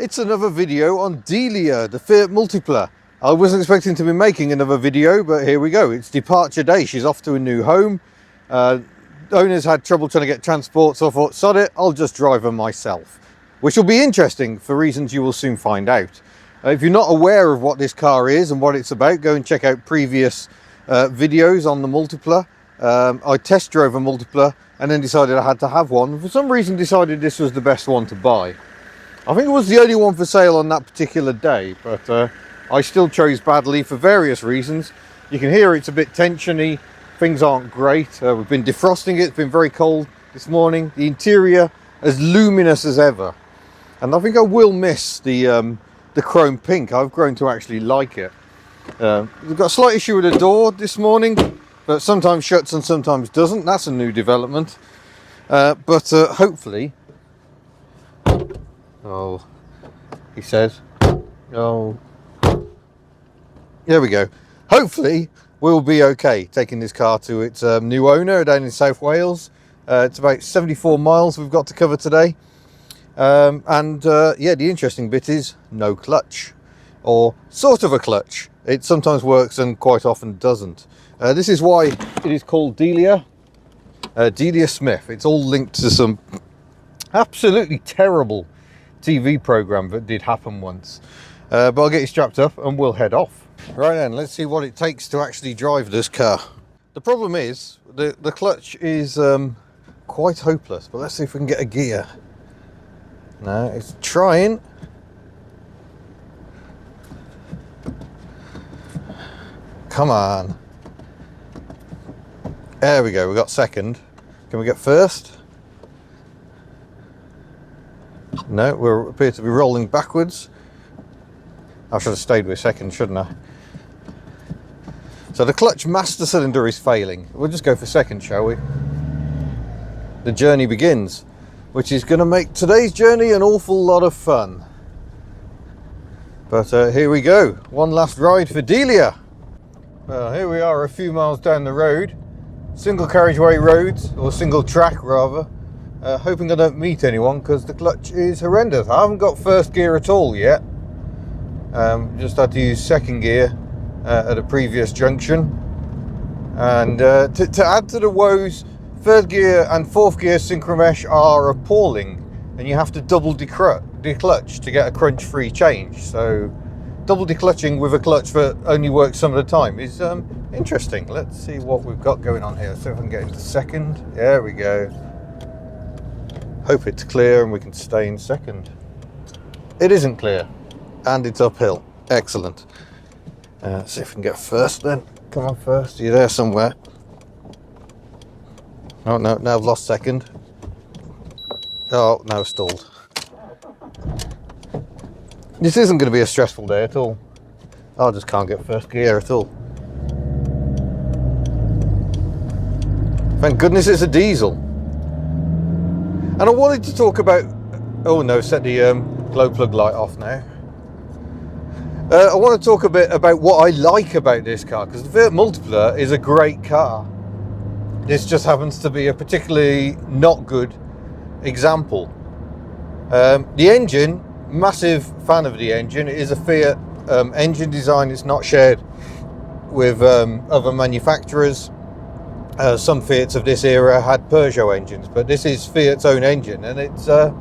It's another video on Delia, the Fiat Multipla. I wasn't expecting to be making another video, but here we go. It's departure day. She's off to a new home. Owners had trouble trying to get transport, so I thought, sod it, I'll just drive her myself. Which will be interesting for reasons you will soon find out. If you're not aware of what this car is and what it's about, go and check out previous videos on the Multipla. I test drove a Multipla and then decided I had to have one. For some reason decided this was the best one to buy. I think it was the only one for sale on that particular day, but I still chose badly for various reasons. You can hear it's a bit tensiony, things aren't great. We've been defrosting it, it's been very cold this morning. The interior as luminous as ever. And I think I will miss the chrome pink. I've grown to actually like it. We've got a slight issue with the door this morning, but sometimes shuts and sometimes doesn't. That's a new development. But hopefully... Oh, he says, oh, there we go. Hopefully we'll be okay taking this car to its new owner down in South Wales. It's about 74 miles we've got to cover today. Yeah, the interesting bit is no clutch, or sort of a clutch. It sometimes works and quite often doesn't. This is why it is called Delia, Delia Smith. It's all linked to some absolutely terrible TV program that did happen once, but I'll get you strapped up and we'll head off. Right then, let's see what it takes to actually drive this car. The problem is the clutch is quite hopeless, but let's see if we can get a gear. No, it's trying. Come on, there we go. We got second. Can we get first? No, we appear to be rolling backwards. I should have stayed with second, shouldn't I? So the clutch master cylinder is failing. We'll just go for second, shall we? The journey begins, which is going to make today's journey an awful lot of fun. But here we go. One last ride for Delia. Well, here we are a few miles down the road. Single carriageway roads, or single track rather. Hoping I don't meet anyone because the clutch is horrendous. I haven't got first gear at all yet. Just had to use second gear at a previous junction. And to add to the woes, third gear and fourth gear synchromesh are appalling, and you have to double declutch to get a crunch-free change. So double declutching with a clutch that only works some of the time is interesting. Let's see what we've got going on here. So if I can get into second, there we go. Hope it's clear and we can stay in second. It isn't clear, and it's uphill. Excellent. See if we can get first then. Come on, first. Are you there somewhere? Oh no, now I've lost second. Oh, now I've stalled. This isn't going to be a stressful day at all. I just can't get first gear at all. Thank goodness it's a diesel. And I wanted to talk about... Oh no, set the glow plug light off now. I want to talk a bit about what I like about this car, because the Fiat Multipla is a great car. This just happens to be a particularly not good example. The engine, massive fan of the engine. It is a Fiat engine design. It's not shared with other manufacturers. Some Fiats of this era had Peugeot engines, but this is Fiat's own engine, and it's a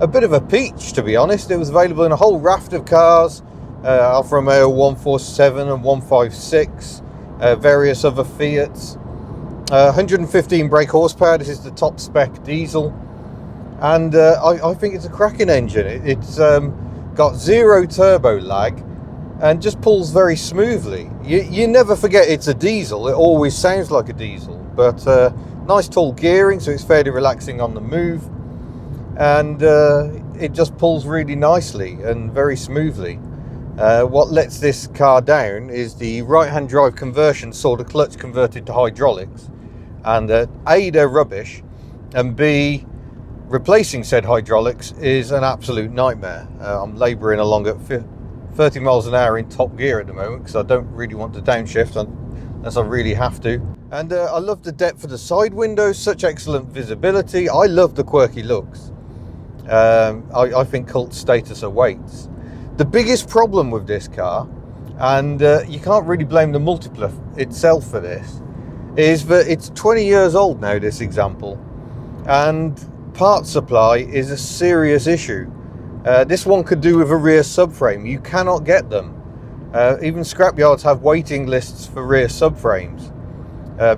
bit of a peach, to be honest. It was available in a whole raft of cars, Alfa Romeo 147 and 156, various other Fiats. 115 brake horsepower. This is the top spec diesel, and I think it's a cracking engine. It's got zero turbo lag and just pulls very smoothly. You never forget it's a diesel. It always sounds like a diesel, but nice tall gearing, so it's fairly relaxing on the move, and it just pulls really nicely and very smoothly. What lets this car down is the right-hand drive conversion saw the clutch converted to hydraulics, and A, they're rubbish, and B, replacing said hydraulics is an absolute nightmare. I'm labouring along at 30 miles an hour in top gear at the moment because I don't really want to downshift unless I really have to. And I love the depth of the side windows, such excellent visibility. I love the quirky looks. I think cult status awaits. The biggest problem with this car, and you can't really blame the Multipla itself for this, is that it's 20 years old now, this example, and part supply is a serious issue. This one could do with a rear subframe. You cannot get them. Even scrapyards have waiting lists for rear subframes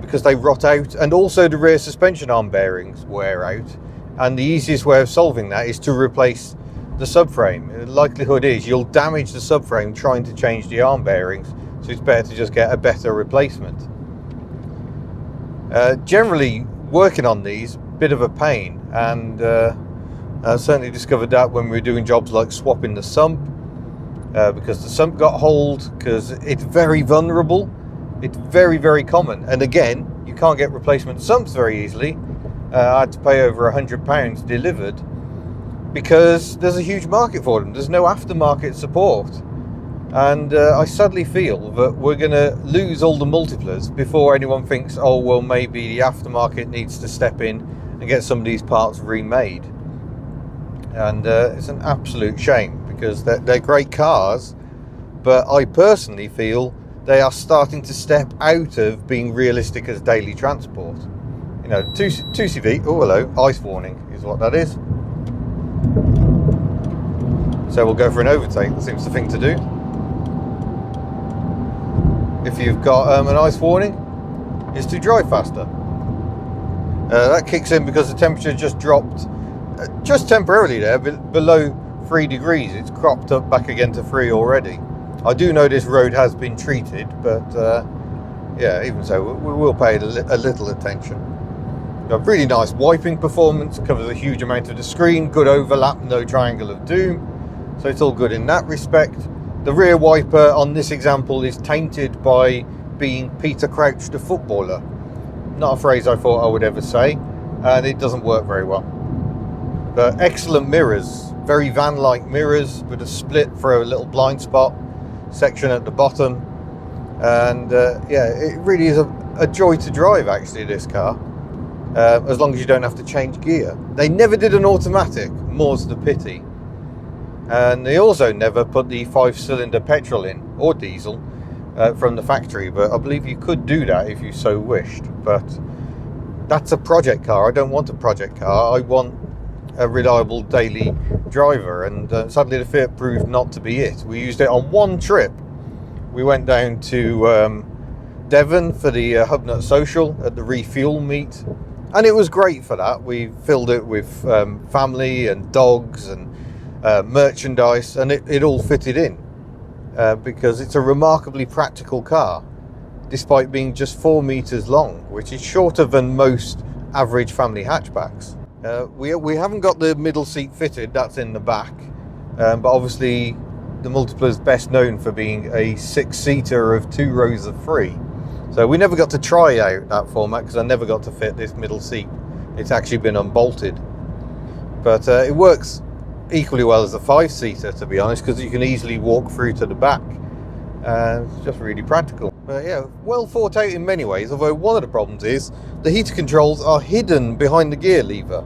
because they rot out, and also the rear suspension arm bearings wear out, and the easiest way of solving that is to replace the subframe. The likelihood is you'll damage the subframe trying to change the arm bearings, so it's better to just get a better replacement. Generally, working on these, bit of a pain, and I certainly discovered that when we were doing jobs like swapping the sump, because the sump got holed, because it's very vulnerable. It's very, very common, and again, you can't get replacement sumps very easily. I had to pay over £100 delivered because there's a huge market for them. There's no aftermarket support, and I sadly feel that we're going to lose all the Multiplas before anyone thinks, oh well, maybe the aftermarket needs to step in and get some of these parts remade. And it's an absolute shame, because they're great cars, but I personally feel they are starting to step out of being realistic as daily transport. You know, 2CV, oh hello, ice warning is what that is. So we'll go for an overtake, that seems the thing to do. If you've got an ice warning, is to drive faster. That kicks in because the temperature just dropped, just temporarily there, below 3 degrees. It's cropped up back again to 3 already. I do know this road has been treated, but yeah, even so, we will pay a little attention. A really nice wiping performance, covers a huge amount of the screen, good overlap, no triangle of doom, so it's all good in that respect. The rear wiper on this example is tainted by being Peter Crouch the footballer. Not a phrase I thought I would ever say, and it doesn't work very well. But excellent mirrors, very van-like mirrors with a split for a little blind spot section at the bottom, and yeah, it really is a joy to drive actually, this car. As long as you don't have to change gear. They never did an automatic, more's the pity. And they also never put the 5-cylinder petrol in, or diesel, from the factory, but I believe you could do that if you so wished. But that's a project car. I don't want a project car. I want a reliable daily driver, and sadly the Fiat proved not to be it. We used it on one trip. We went down to Devon for the Hubnut social at the refuel meet, and it was great for that. We filled it with family and dogs and merchandise, and it all fitted in because it's a remarkably practical car, despite being just 4 meters long, which is shorter than most average family hatchbacks. We haven't got the middle seat fitted, that's in the back, but obviously the Multipla is best known for being a 6-seater of 2 rows of 3. So we never got to try out that format because I never got to fit this middle seat. It's actually been unbolted. But it works equally well as a 5-seater, to be honest, because you can easily walk through to the back. It's just really practical. But yeah, well thought out in many ways, although one of the problems is the heater controls are hidden behind the gear lever.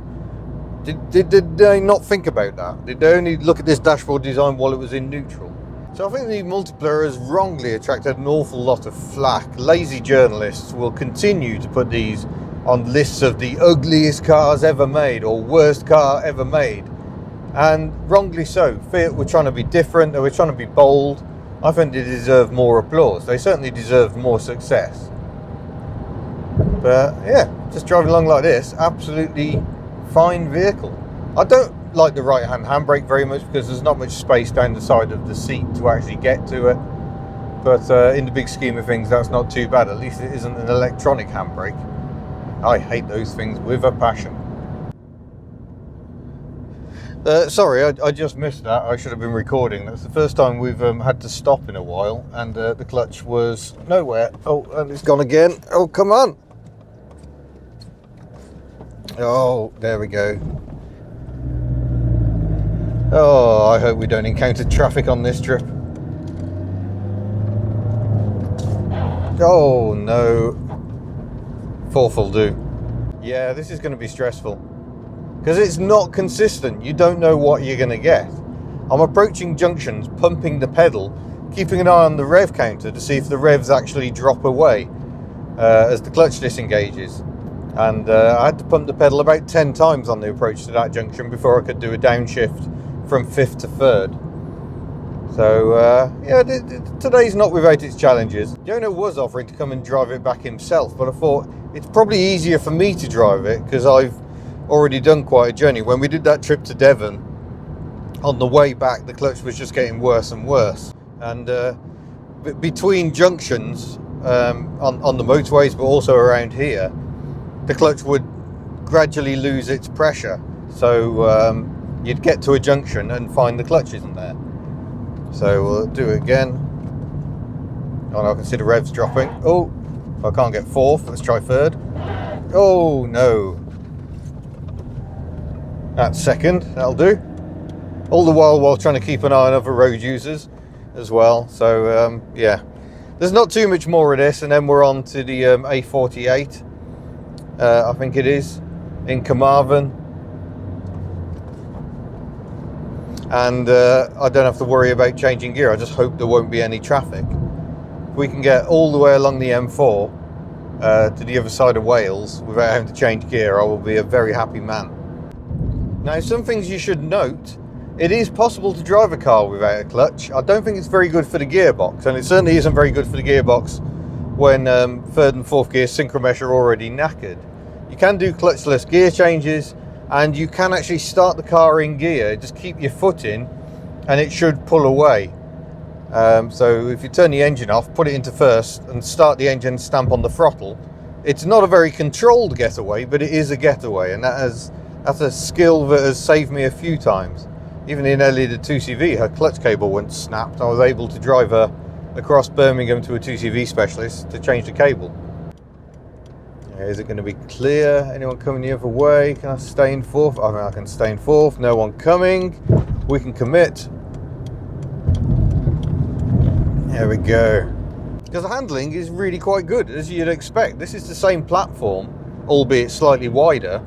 Did they not think about that? Did they only look at this dashboard design while it was in neutral? So I think the Multipla has wrongly attracted an awful lot of flack. Lazy journalists will continue to put these on lists of the ugliest cars ever made or worst car ever made, and wrongly so. Fiat were trying to be different, they were trying to be bold. I think they deserve more applause. They certainly deserve more success. But yeah, just driving along like this, absolutely fine vehicle. I don't like the right hand handbrake very much because there's not much space down the side of the seat to actually get to it, but in the big scheme of things that's not too bad. At least it isn't an electronic handbrake. I hate those things with a passion. Sorry, I just missed that. I should have been recording. That's the first time we've had to stop in a while, and the clutch was nowhere. Oh, and it's gone again. Oh, come on. Oh, there we go. Oh, I hope we don't encounter traffic on this trip. Oh no. Fourth will do. Yeah, this is going to be stressful. because it's not consistent. You don't know what you're going to get. I'm approaching junctions, pumping the pedal, keeping an eye on the rev counter to see if the revs actually drop away as the clutch disengages. And I had to pump the pedal about 10 times on the approach to that junction before I could do a downshift from 5th to 3rd. So yeah, today's not without its challenges. Jonah was offering to come and drive it back himself, but I thought it's probably easier for me to drive it because I've already done quite a journey. When we did that trip to Devon, on the way back the clutch was just getting worse and worse, and between junctions on the motorways but also around here, the clutch would gradually lose its pressure, so you'd get to a junction and find the clutch isn't there. So we'll do it again. Oh no, I can see the revs dropping. Oh, I can't get 4th, let's try 3rd. Oh no, that's 2nd, that'll do. All the while trying to keep an eye on other road users as well. So yeah, there's not too much more of this, and then we're on to the A48, I think it is, in Carmarthen. And I don't have to worry about changing gear. I just hope there won't be any traffic. If we can get all the way along the M4 to the other side of Wales without having to change gear, I will be a very happy man. Now, some things you should note: it is possible to drive a car without a clutch. I don't think it's very good for the gearbox, and it certainly isn't very good for the gearbox when 3rd and 4th gear synchromesh are already knackered. You can do clutchless gear changes, and you can actually start the car in gear. Just keep your foot in and it should pull away. So if you turn the engine off, put it into 1st and start the engine, stamp on the throttle, it's not a very controlled getaway, but it is a getaway, and that's a skill that has saved me a few times. Even in Ellie the 2CV, her clutch cable went snapped. I was able to drive her across Birmingham to a 2CV specialist to change the cable. Is it going to be clear? Anyone coming the other way? Can I stay in 4th? I think I can stay in 4th. No one coming. We can commit. There we go. Because the handling is really quite good, as you'd expect. This is the same platform, albeit slightly wider,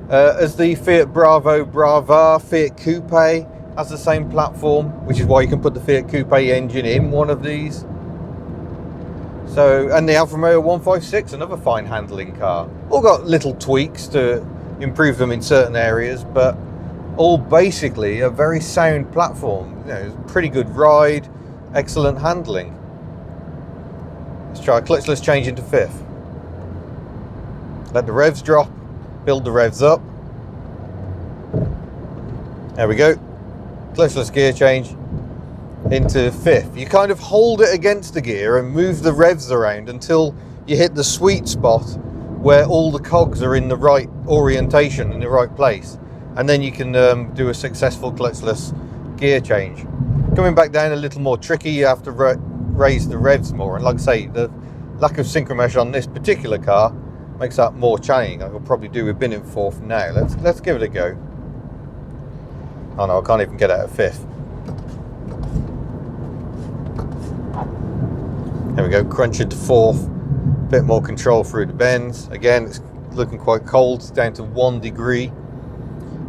as the Fiat Bravo Brava. Fiat Coupe has the same platform, which is why you can put the Fiat Coupe engine in one of these. So, and the Alfa Romeo 156, another fine handling car. All got little tweaks to improve them in certain areas, but all basically a very sound platform. You know, pretty good ride, excellent handling. Let's try a clutchless change into 5th. Let the revs drop, build the revs up. There we go. Clutchless gear change into 5th. You kind of hold it against the gear and move the revs around until you hit the sweet spot where all the cogs are in the right orientation, in the right place, and then you can do a successful clutchless gear change. Coming back down a little more tricky, you have to raise the revs more, and like I say, the lack of synchromesh on this particular car makes that more challenging. I could probably do with being in 4th now. Let's give it a go. Oh no, I can't even get out of 5th. There we go, crunch into 4th, bit more control through the bends. Again, it's looking quite cold, it's down to 1 degree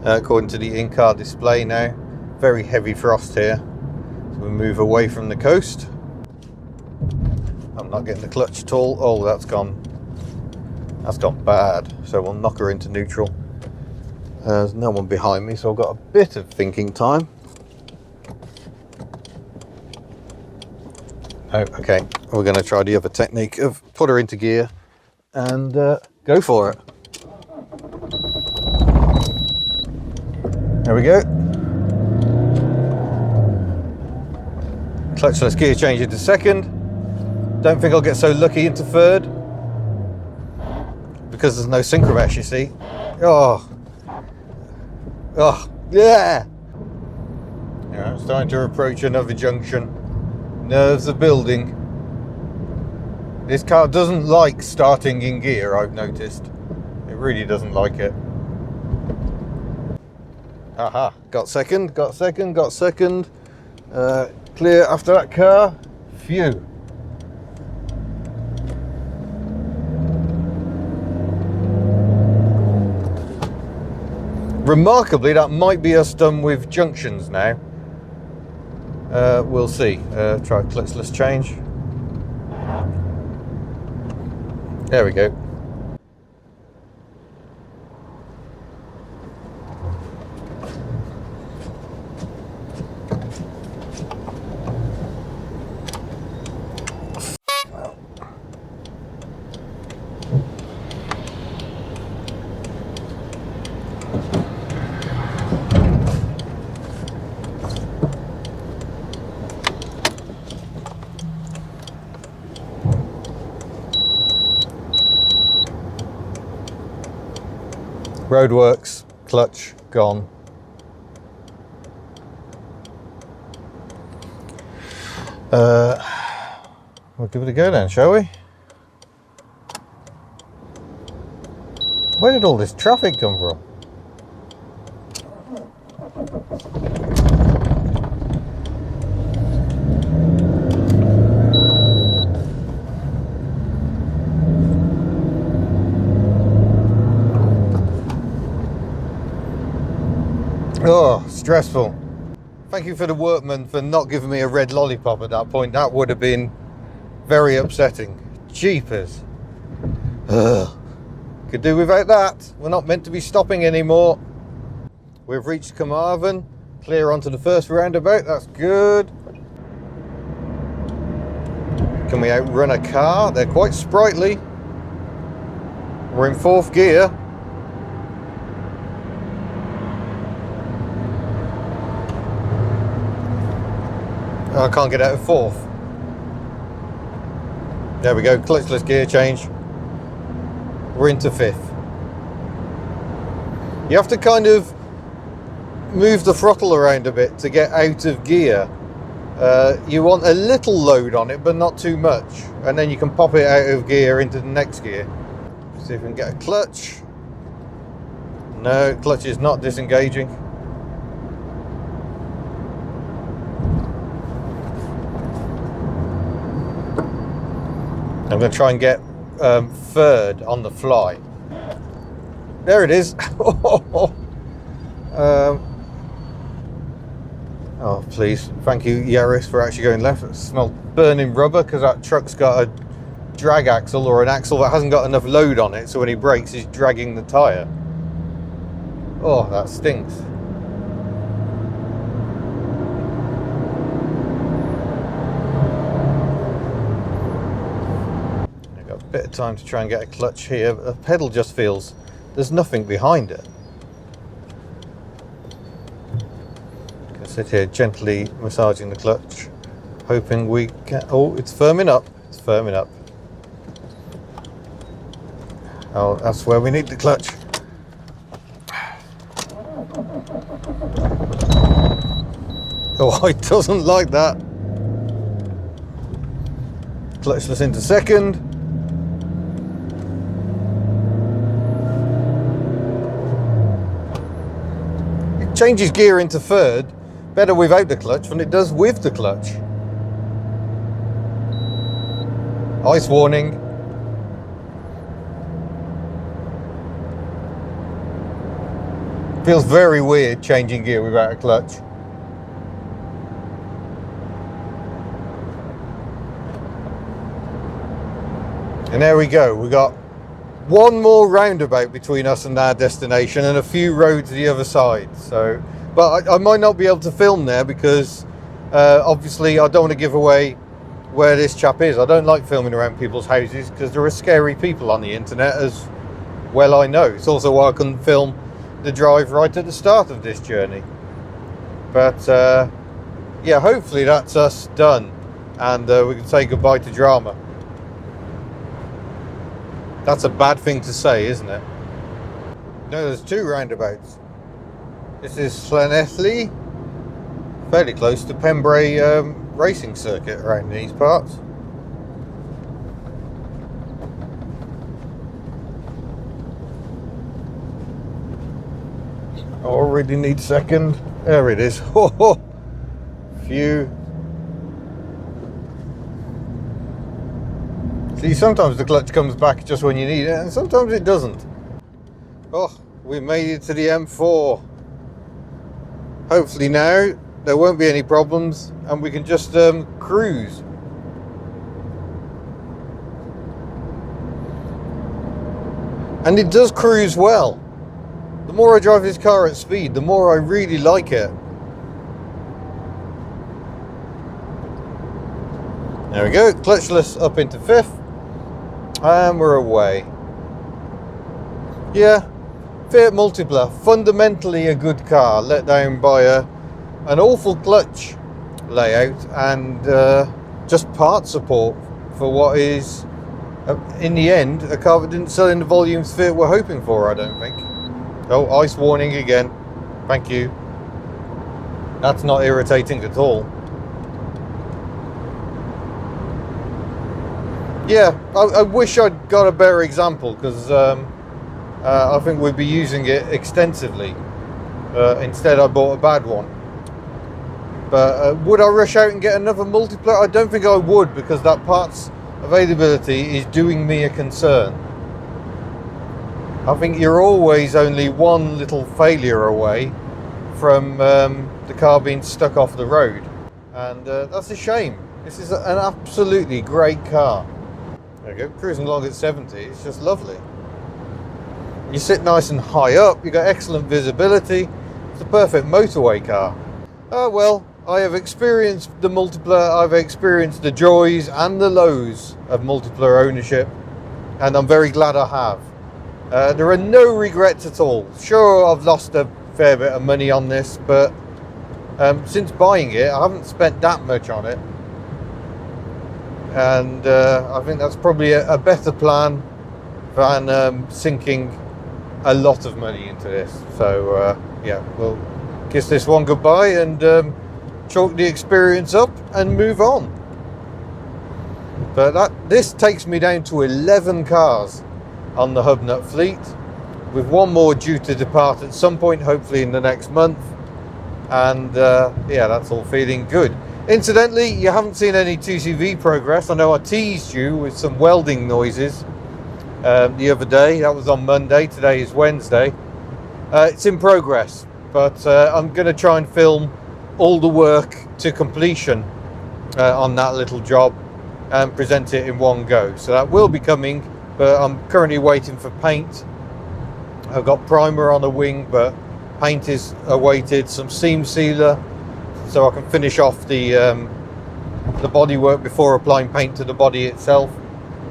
according to the in-car display now. Very heavy frost here, so we move away from the coast. I'm not getting the clutch at all. Oh, that's gone bad, so we'll knock her into neutral. There's no one behind me, so I've got a bit of thinking time. Oh, okay, we're going to try the other technique of put her into gear and go for it. There we go. Clutchless gear change into 2nd. Don't think I'll get so lucky into 3rd because there's no synchromesh, you see. Oh, yeah. Yeah, I'm starting to approach another junction. Nerves are building. This car doesn't like starting in gear, I've noticed. It really doesn't like it. Aha, got second. Clear after that car. Phew. Remarkably, that might be us done with junctions now. We'll see. Try clutchless change. There we go. Roadworks, clutch, gone. We'll give it a go then, shall we? Where did all this traffic come from? Oh, stressful. Thank you for the workman for not giving me a red lollipop at that point. That would have been very upsetting. Jeepers. Ugh. Could do without that. We're not meant to be stopping anymore. We've reached Carmarthen. Clear onto the first roundabout. That's good. Can we outrun a car? They're quite sprightly. We're in 4th gear. I can't get out of 4th. There we go, clutchless gear change. We're into 5th. You have to kind of move the throttle around a bit to get out of gear. You want a little load on it, but not too much. And then you can pop it out of gear into the next gear. See if we can get a clutch. No, clutch is not disengaging. I'm going to try and get 3rd on the fly. There it is. Oh, please. Thank you, Yaris, for actually going left. It smells burning rubber because that truck's got a drag axle or an axle that hasn't got enough load on it. So when he brakes, he's dragging the tyre. Oh, that stinks. Bit of time to try and get a clutch here, but the pedal just feels there's nothing behind it. I can sit here gently massaging the clutch, hoping we can. Oh, it's firming up. It's firming up. Oh, that's where we need the clutch. Oh, it doesn't like that. Clutchless into 2nd. Changes gear into 3rd better without the clutch than it does with the clutch. Ice warning. Feels very weird changing gear without a clutch. And there we go. We got one more roundabout between us and our destination and a few roads the other side. So, but I might not be able to film there because obviously I don't want to give away where this chap is. I don't like filming around people's houses because there are scary people on the internet, as well I know. It's also why I couldn't film the drive right at the start of this journey. But yeah, hopefully that's us done and we can say goodbye to drama. That's a bad thing to say, isn't it? No, there's 2 roundabouts. This is Llanelli, fairly close to Pembrey racing circuit around these parts. Already need 2nd. There it is. Phew. See, sometimes the clutch comes back just when you need it, and sometimes it doesn't. Oh, we made it to the M4. Hopefully now there won't be any problems and we can just cruise. And it does cruise well. The more I drive this car at speed, the more I really like it. There we go, clutchless up into 5th. And we're away. Yeah, Fiat Multipla, fundamentally a good car, let down by an awful clutch layout and just part support for what is, in the end, a car that didn't sell in the volumes Fiat were hoping for, I don't think. Oh, ice warning again. Thank you. That's not irritating at all. Yeah, I wish I'd got a better example, because I think we'd be using it extensively. Instead I bought a bad one. But would I rush out and get another Multipla? I don't think I would, because that parts availability is doing me a concern. I think you're always only one little failure away from the car being stuck off the road. And that's a shame. This is an absolutely great car. There we go, cruising along at 70, it's just lovely. You sit nice and high up, you got excellent visibility. It's a perfect motorway car. Oh well, I have experienced the Multipla, I've experienced the joys and the lows of Multipla ownership, and I'm very glad I have. There are no regrets at all. Sure, I've lost a fair bit of money on this, but since buying it, I haven't spent that much on it. And I think that's probably a better plan than sinking a lot of money into this. So yeah, we'll kiss this one goodbye and chalk the experience up and move on. But this takes me down to 11 cars on the Hubnut fleet, with one more due to depart at some point, hopefully in the next month. And yeah, that's all feeling good. Incidentally, you haven't seen any 2CV progress. I know I teased you with some welding noises the other day. That was on Monday. Today is Wednesday. It's in progress, but I'm going to try and film all the work to completion on that little job and present it in one go. So that will be coming, but I'm currently waiting for paint. I've got primer on the wing, but paint is awaited. Some seam sealer, so I can finish off the bodywork before applying paint to the body itself.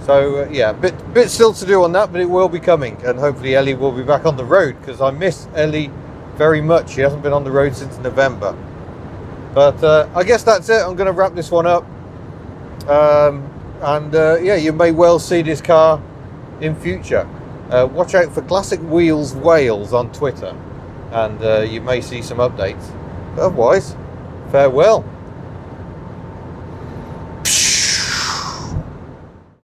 So yeah, bit still to do on that, but it will be coming, and hopefully Ellie will be back on the road, because I miss Ellie very much. She hasn't been on the road since November. But I guess that's it. I'm going to wrap this one up, and yeah, you may well see this car in future. Watch out for Classic Wheels Wales on Twitter, and you may see some updates. But otherwise, farewell.